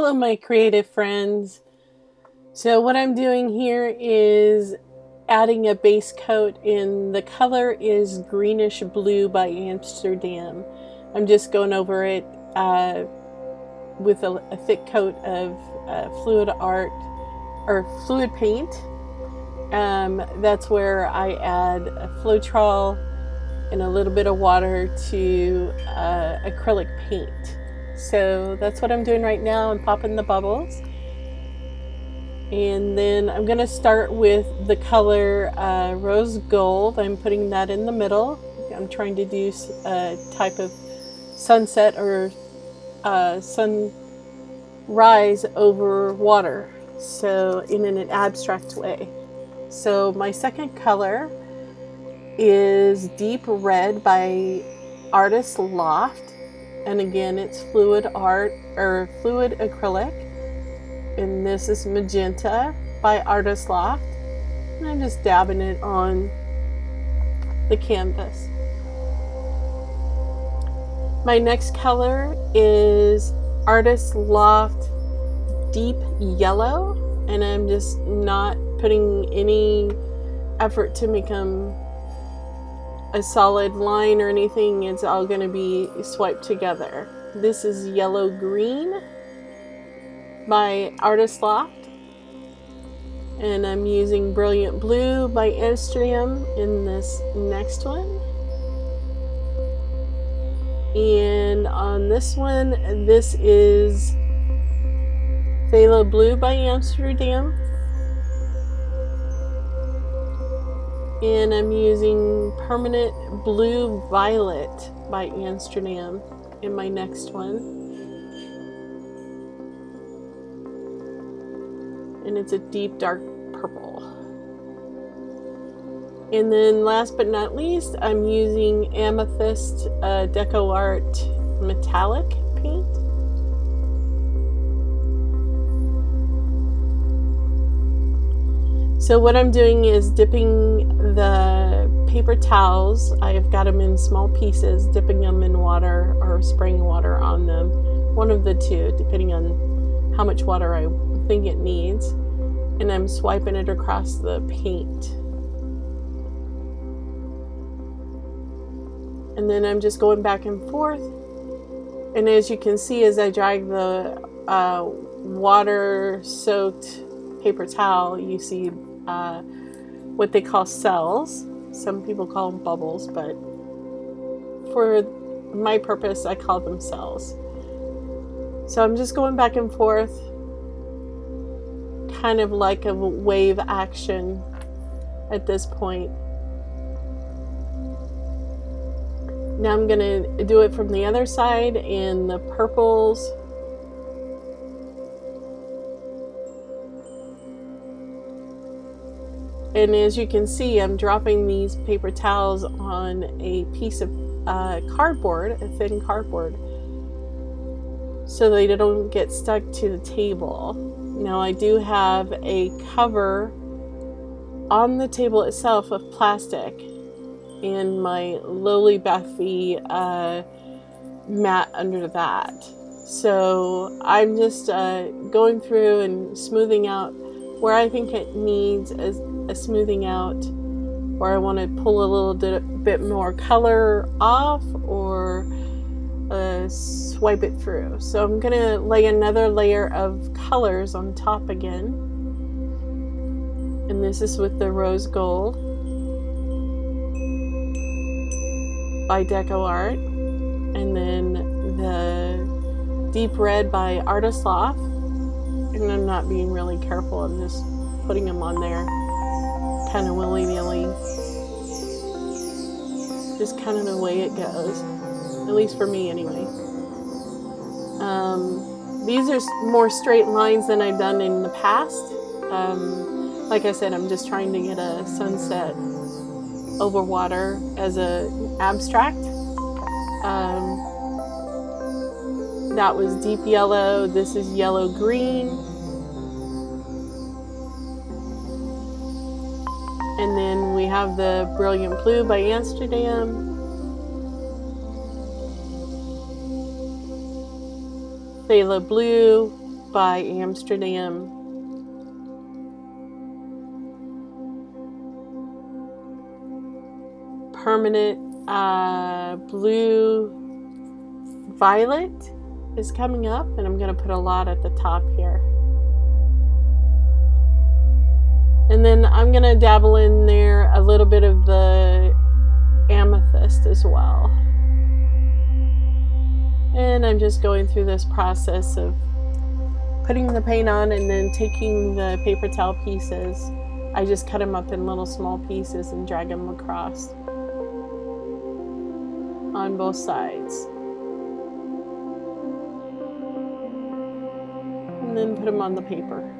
Hello my creative friends. So what I'm doing here is adding a base coat, and the color is Greenish Blue by Amsterdam. I'm just going over it with a thick coat of fluid art or fluid paint. That's where I add a Floetrol and a little bit of water to acrylic paint. So that's what I'm doing right now. I'm popping the bubbles. And then I'm going to start with the color Rose Gold. I'm putting that in the middle. I'm trying to do a type of sunset or sunrise over water, so in an abstract way. So my second color is Deep Red by Artist Loft. And again, it's fluid art or fluid acrylic. And this is Magenta by Artist Loft. And I'm just dabbing it on the canvas. My next color is Artist Loft Deep Yellow. And I'm just not putting any effort to make them a solid line or anything. It's all going to be swiped together. This is Yellow Green by Artist Loft, and I'm using Brilliant Blue by Amsterdam in this next one. And on this one, this is Phthalo Blue by Amsterdam. And I'm using Permanent Blue Violet by Amsterdam in my next one. And it's a deep dark purple. And then last but not least, I'm using Amethyst DecoArt Metallic paint. So what I'm doing is dipping the paper towels. I've got them in small pieces, dipping them in water or spraying water on them. One of the two, depending on how much water I think it needs. And I'm swiping it across the paint. And then I'm just going back and forth. And as you can see, as I drag the water-soaked paper towel, you see what they call cells. Some people call them bubbles, but for my purpose, I call them cells. So I'm just going back and forth, kind of like a wave action at this point. Now I'm going to do it from the other side in the purples. And as you can see, I'm dropping these paper towels on a piece of cardboard, a thin cardboard, so they don't get stuck to the table. Now I do have a cover on the table itself of plastic and my Lowly Bethy mat under that. So I'm just going through and smoothing out where I think it needs a smoothing out, where I want to pull a little bit more color off or swipe it through. So I'm going to lay another layer of colors on top again. And this is with the Rose Gold by DecoArt. And then the Deep Red by Artist Loft. And I'm not being really careful, I'm just putting them on there kind of willy-nilly, just kind of the way it goes, at least for me anyway. These are more straight lines than I've done in the past. Like I said, I'm just trying to get a sunset over water as an abstract. That was Deep Yellow. This is Yellow Green. And then we have the Brilliant Blue by Amsterdam. Phthalo Blue by Amsterdam. Permanent blue violet is coming up, and I'm going to put a lot at the top here. And then I'm going to dabble in there a little bit of the amethyst as well. And I'm just going through this process of putting the paint on and then taking the paper towel pieces. I just cut them up in little small pieces and drag them across on both sides. And then put them on the paper.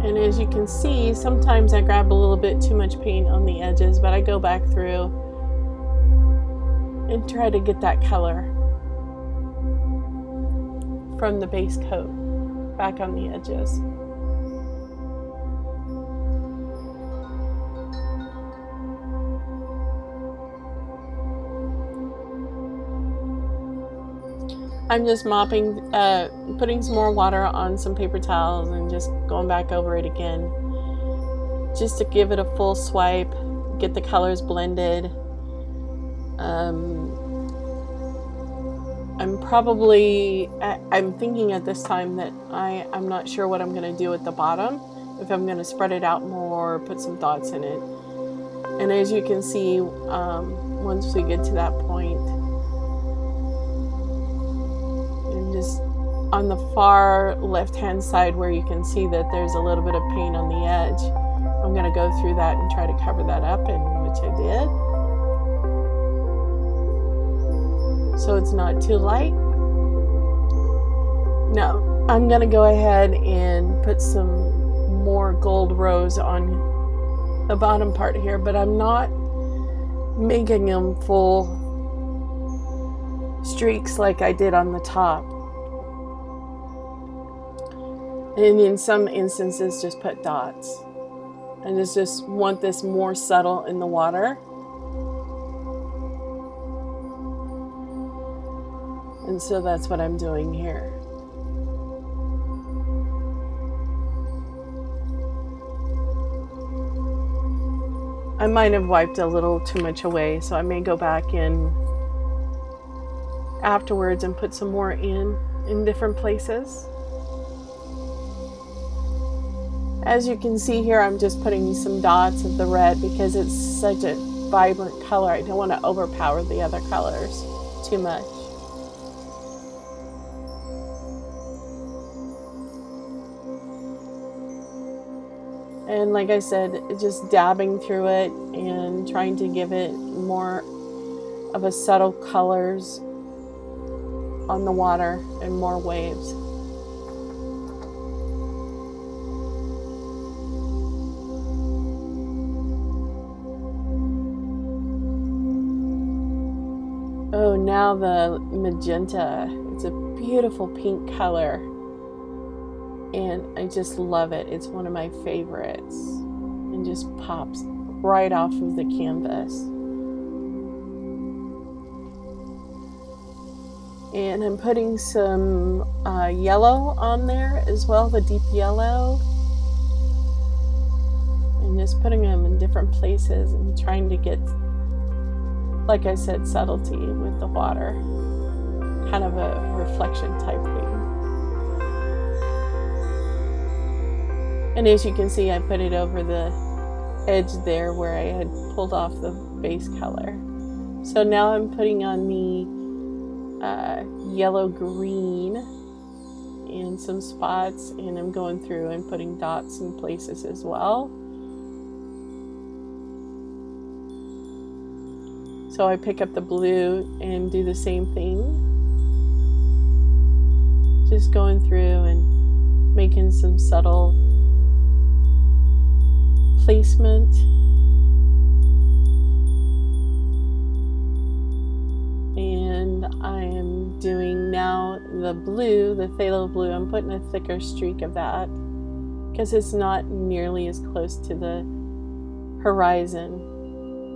And as you can see, sometimes I grab a little bit too much paint on the edges, but I go back through and try to get that color from the base coat back on the edges. I'm just mopping, putting some more water on some paper towels and just going back over it again, just to give it a full swipe, get the colors blended. I'm thinking at this time that I'm not sure what I'm going to do at the bottom, if I'm going to spread it out more, put some dots in it. And as you can see, once we get to that point, just on the far left hand side where you can see that there's a little bit of paint on the edge, I'm going to go through that and try to cover that up, and which I did, so it's not too light. Now I'm going to go ahead and put some more gold rose on the bottom part here, but I'm not making them full streaks like I did on the top. And in some instances, just put dots. I just want this more subtle in the water. And so that's what I'm doing here. I might have wiped a little too much away, so I may go back in afterwards and put some more in different places. As you can see here, I'm just putting some dots of the red because it's such a vibrant color. I don't want to overpower the other colors too much. And like I said, just dabbing through it and trying to give it more of a subtle colors on the water and more waves. Oh, now the magenta. It's a beautiful pink color, and I just love it. It's one of my favorites, and just pops right off of the canvas. And I'm putting some yellow on there as well, the deep yellow, and just putting them in different places and trying to get, like I said, subtlety with the water, kind of a reflection type thing. And as you can see, I put it over the edge there where I had pulled off the base color. So now I'm putting on the yellow green in some spots, and I'm going through and putting dots in places as well. So I pick up the blue and do the same thing. Just going through and making some subtle placement. And I am doing now the blue, the phthalo blue. I'm putting a thicker streak of that because it's not nearly as close to the horizon.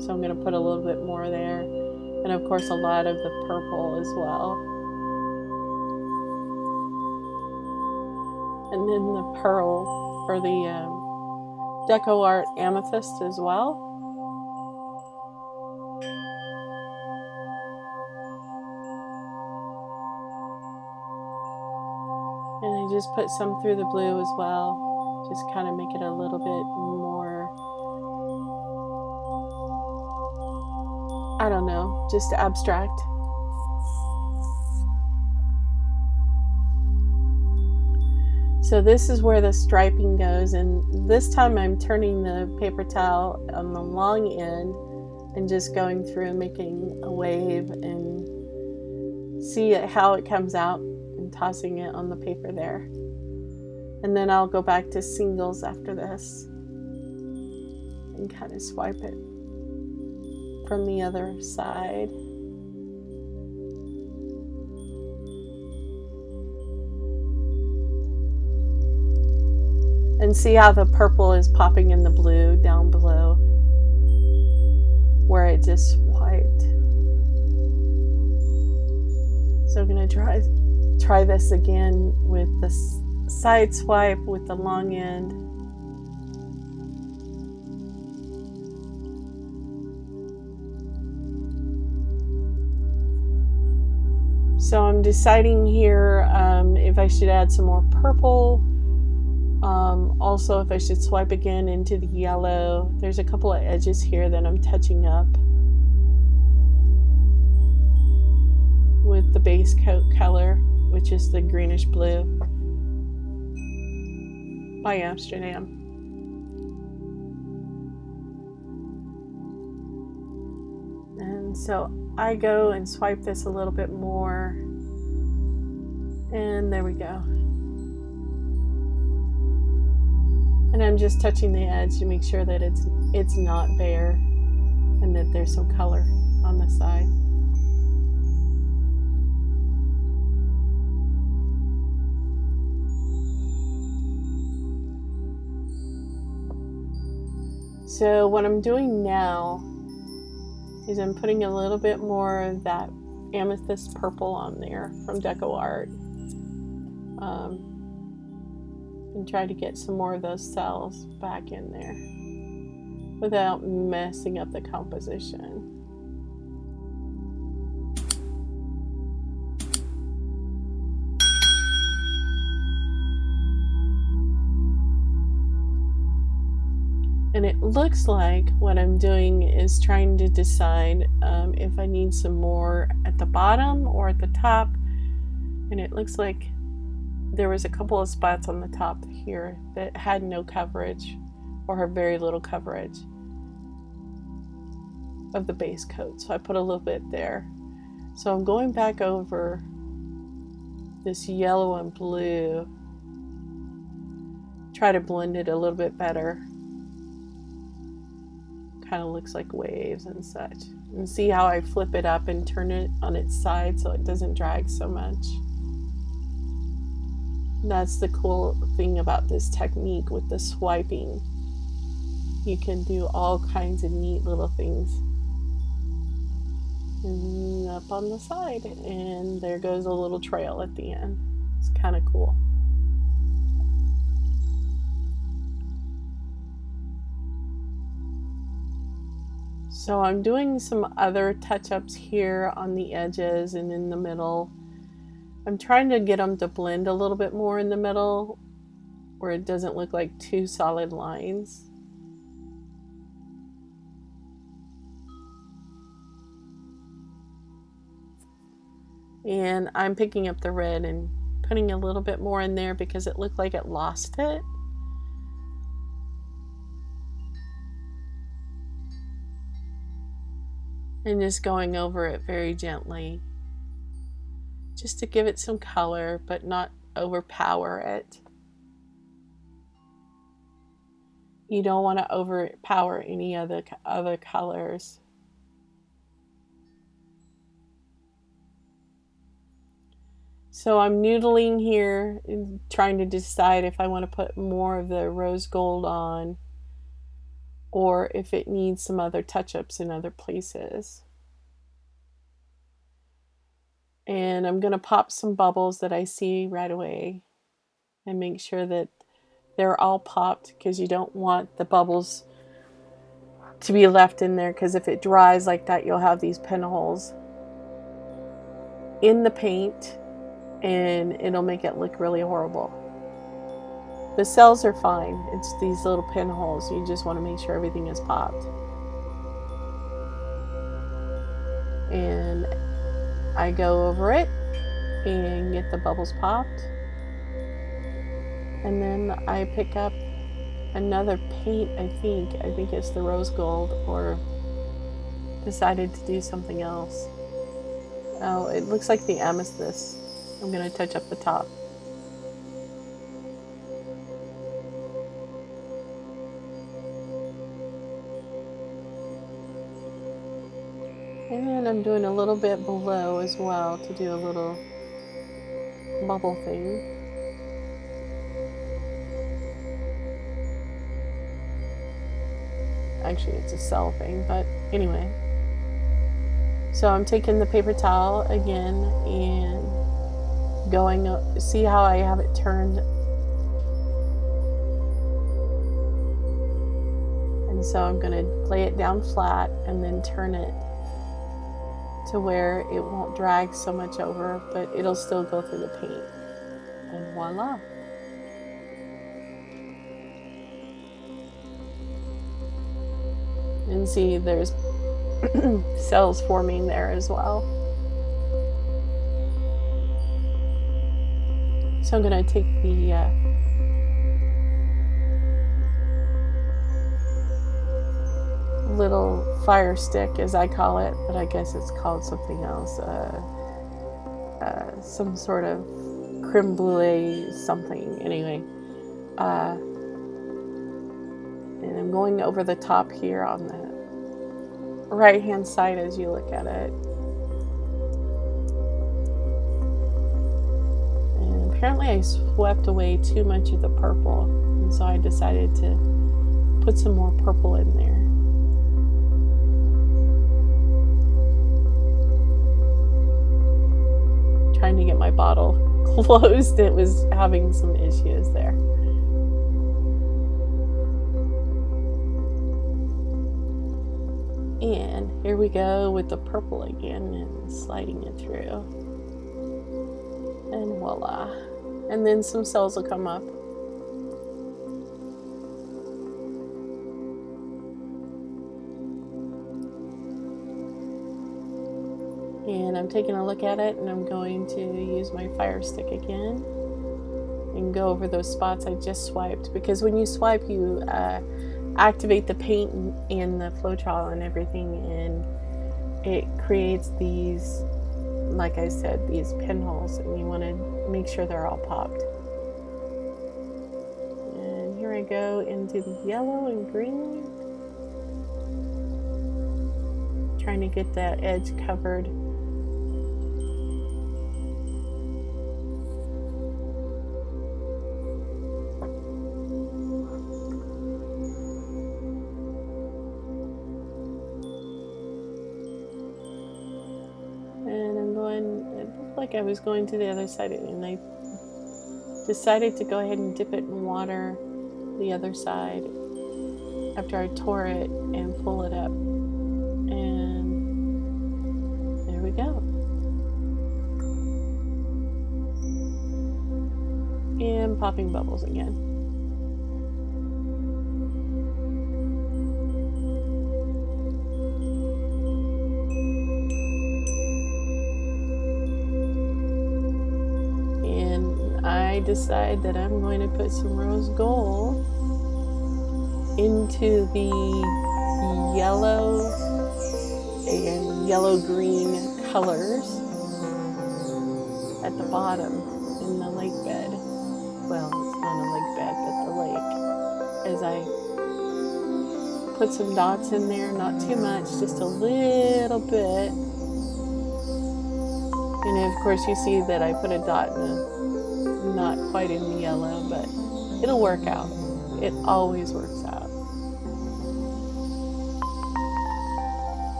So I'm going to put a little bit more there. And And of course a lot of the purple as well. And then the pearl, or the DecoArt Amethyst as well. And I just put some through the blue as well. Just kind of make it a little bit more, I don't know, just abstract. So this is where the striping goes, and this time I'm turning the paper towel on the long end and just going through and making a wave and see how it comes out and tossing it on the paper there. And then I'll go back to singles after this and kind of swipe it from the other side. And see how the purple is popping in the blue down below where it just swiped. So I'm going to try this again with the side swipe with the long end. So I'm deciding here if I should add some more purple. Also, if I should swipe again into the yellow. There's a couple of edges here that I'm touching up with the base coat color, which is the Greenish Blue by Amsterdam. And so I go and swipe this a little bit more, and there we go. And I'm just touching the edge to make sure that it's not bare and that there's some color on the side. So what I'm doing now is I'm putting a little bit more of that amethyst purple on there from DecoArt. And try to get some more of those cells back in there without messing up the composition. And it looks like what I'm doing is trying to decide if I need some more at the bottom or at the top. And it looks like there was a couple of spots on the top here that had no coverage or very little coverage of the base coat. So I put a little bit there. So I'm going back over this yellow and blue, try to blend it a little bit better. Kind of looks like waves and such. And see how I flip it up and turn it on its side so it doesn't drag so much. That's the cool thing about this technique with the swiping. You can do all kinds of neat little things. And up on the side, and there goes a little trail at the end. It's kind of cool. So I'm doing some other touch-ups here on the edges and in the middle. I'm trying to get them to blend a little bit more in the middle where it doesn't look like two solid lines. And I'm picking up the red and putting a little bit more in there because it looked like it lost it. And just going over it very gently, just to give it some color, but not overpower it. You don't want to overpower any other colors. So I'm noodling here, trying to decide if I want to put more of the rose gold on, or if it needs some other touch-ups in other places. And I'm going to pop some bubbles that I see right away and make sure that they're all popped, because you don't want the bubbles to be left in there, because if it dries like that, you'll have these pinholes in the paint and it'll make it look really horrible. The cells are fine. It's these little pinholes. You just want to make sure everything is popped. And I go over it and get the bubbles popped. And then I pick up another paint, I think it's the rose gold, or decided to do something else. Oh, it looks like the amethyst. I'm going to touch up the top. And then I'm doing a little bit below as well to do a little bubble thing. Actually, it's a cell thing, but anyway. So I'm taking the paper towel again and going, see how I have it turned. And so I'm going to lay it down flat and then turn it to where it won't drag so much over, but it'll still go through the paint. And voila. And see, there's cells forming there as well. So I'm going to take the little fire stick, as I call it, but I guess it's called something else, some sort of creme brulee something, anyway, and I'm going over the top here on the right hand side as you look at it. And apparently I swept away too much of the purple, and so I decided to put some more purple in there. Trying to get my bottle closed, it was having some issues there. And here we go with the purple again and sliding it through. And voila. And then some cells will come up. And I'm taking a look at it, and I'm going to use my fire stick again and go over those spots I just swiped, because when you swipe, you activate the paint and the flow trial and everything, and it creates these, like I said, these pinholes, and you want to make sure they're all popped. And here I go into the yellow and green, trying to get that edge covered. Like I was going to the other side, and I decided to go ahead and dip it in water the other side after I tore it and pull it up, and there we go. And popping bubbles again. I decide that I'm going to put some rose gold into the yellow and yellow-green colors at the bottom in the lake bed. Well, it's not a lake bed, but the lake. As I put some dots in there, not too much, just a little bit. And of course you see that I put a dot in a not quite in the yellow, but it'll work out. It always works out.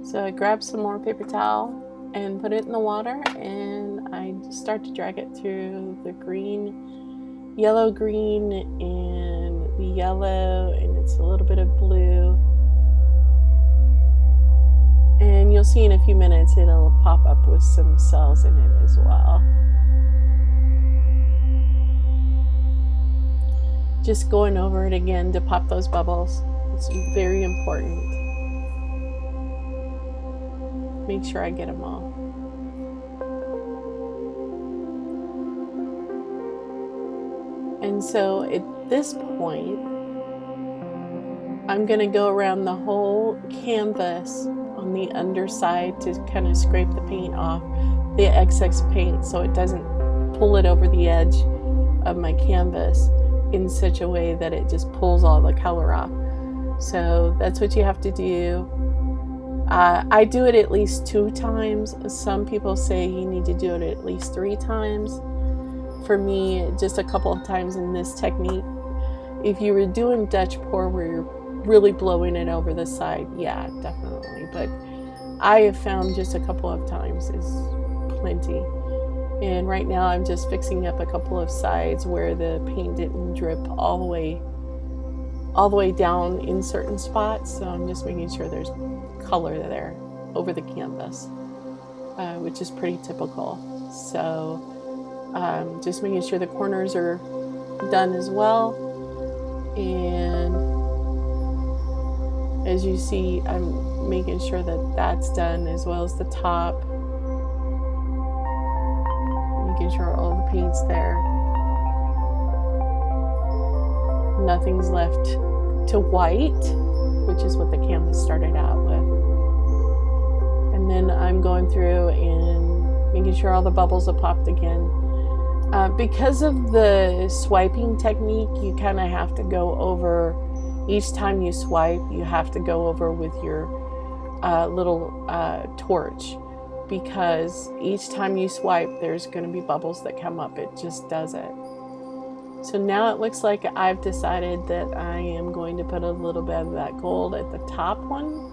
So I grab some more paper towel and put it in the water, and I start to drag it through the green, yellow green, and the yellow, and it's a little bit of blue. And you'll see in a few minutes it'll pop up with some cells in it as well. Just going over it again to pop those bubbles. It's very important. Make sure I get them all. And so at this point, I'm going to go around the whole canvas on the underside to kind of scrape the paint off, the excess paint, so it doesn't pull it over the edge of my canvas in such a way that it just pulls all the color off. So that's what you have to do. I do it at least 2 times. Some people say you need to do it at least 3 times. For me, just a couple of times in this technique. If you were doing Dutch pour where you're really blowing it over the side, yeah, definitely. But I have found just a couple of times is plenty. And right now I'm just fixing up a couple of sides where the paint didn't drip all the way down in certain spots. So I'm just making sure there's color there over the canvas, which is pretty typical. So just making sure the corners are done as well. And as you see, I'm making sure that that's done as well as the top. Making sure all the paint's there. Nothing's left to white, which is what the canvas started out with. And then I'm going through and making sure all the bubbles have popped again. Because of the swiping technique, you kind of have to go over, each time you swipe, you have to go over with your little torch, because each time you swipe, there's going to be bubbles that come up. It just does it. So now it looks like I've decided that I am going to put a little bit of that gold at the top one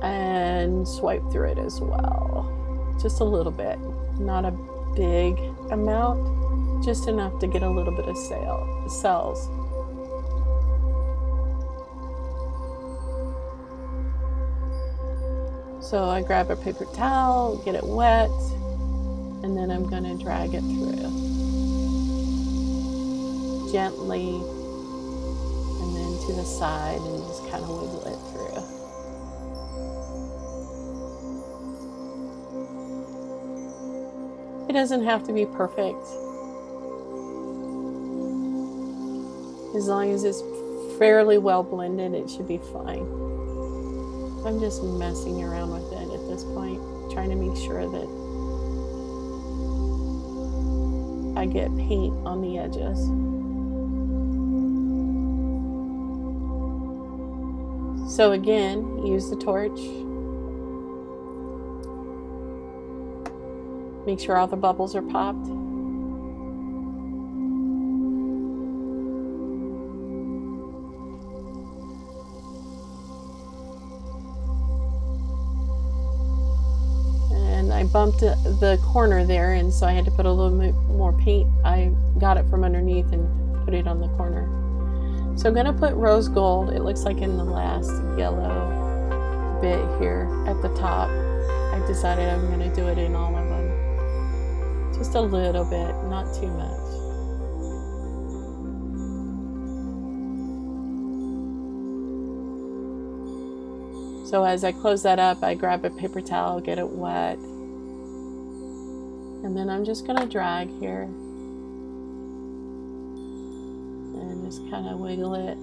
and swipe through it as well. Just a little bit, not a big amount, just enough to get a little bit of cells. So I grab a paper towel, get it wet, and then I'm going to drag it through gently, and then to the side, and just kind of wiggle it through. It doesn't have to be perfect. As long as it's fairly well blended, it should be fine. I'm just messing around with it at this point, trying to make sure that I get paint on the edges. So again, use the torch. Make sure all the bubbles are popped. And I bumped the corner there, and so I had to put a little bit more paint. I got it from underneath and put it on the corner. So I'm going to put rose gold. It looks like in the last yellow bit here at the top. I decided I'm going to do it in all of them. Just a little bit, not too much. So as I close that up, I grab a paper towel, get it wet, and then I'm just going to drag here and just kind of wiggle it.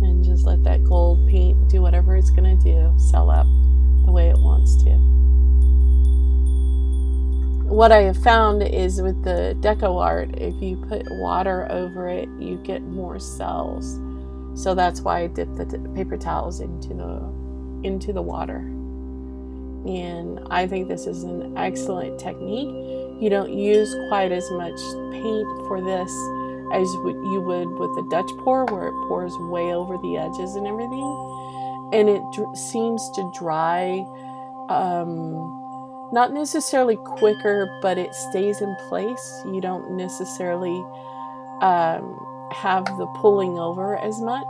And just let that gold paint do whatever it's going to do, cell up the way it wants to. What I have found is with the DecoArt, if you put water over it, you get more cells. So that's why I dip the paper towels into the water. And I think this is an excellent technique. You don't use quite as much paint for this as you would with a Dutch pour, where it pours way over the edges and everything. And it seems to dry, not necessarily quicker, but it stays in place. You don't necessarily have the pulling over as much.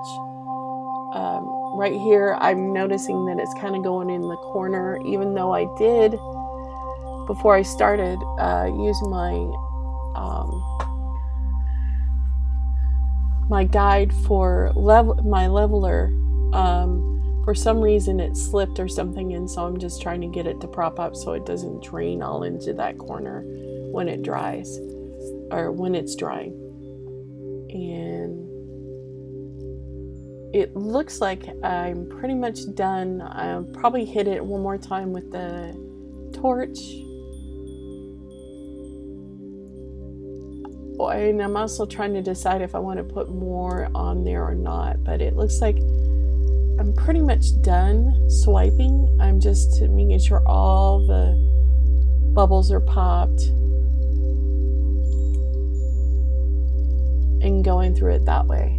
Right here, I'm noticing that it's kind of going in the corner, even though I did, before I started, use my guide for my leveler. For some reason it slipped or something, and so I'm just trying to get it to prop up so it doesn't drain all into that corner when it dries, or when it's drying. And it looks like I'm pretty much done. I'll probably hit it one more time with the torch. And I'm also trying to decide if I want to put more on there or not, but it looks like I'm pretty much done swiping. I'm just making sure all the bubbles are popped and going through it that way.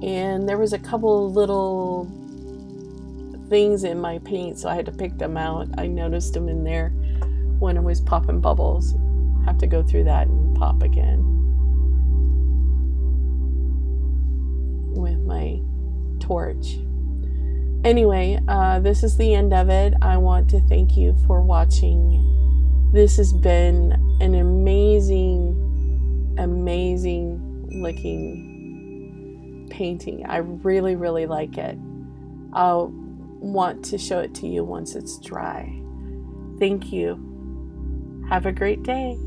And there was a couple of little things in my paint, so I had to pick them out. I noticed them in there when I was popping bubbles. Have to go through that and pop again with my torch. Anyway, this is the end of it. I want to thank you for watching. This has been an amazing looking painting. I really like it. I'll want to show it to you once it's dry. Thank you. Have a great day.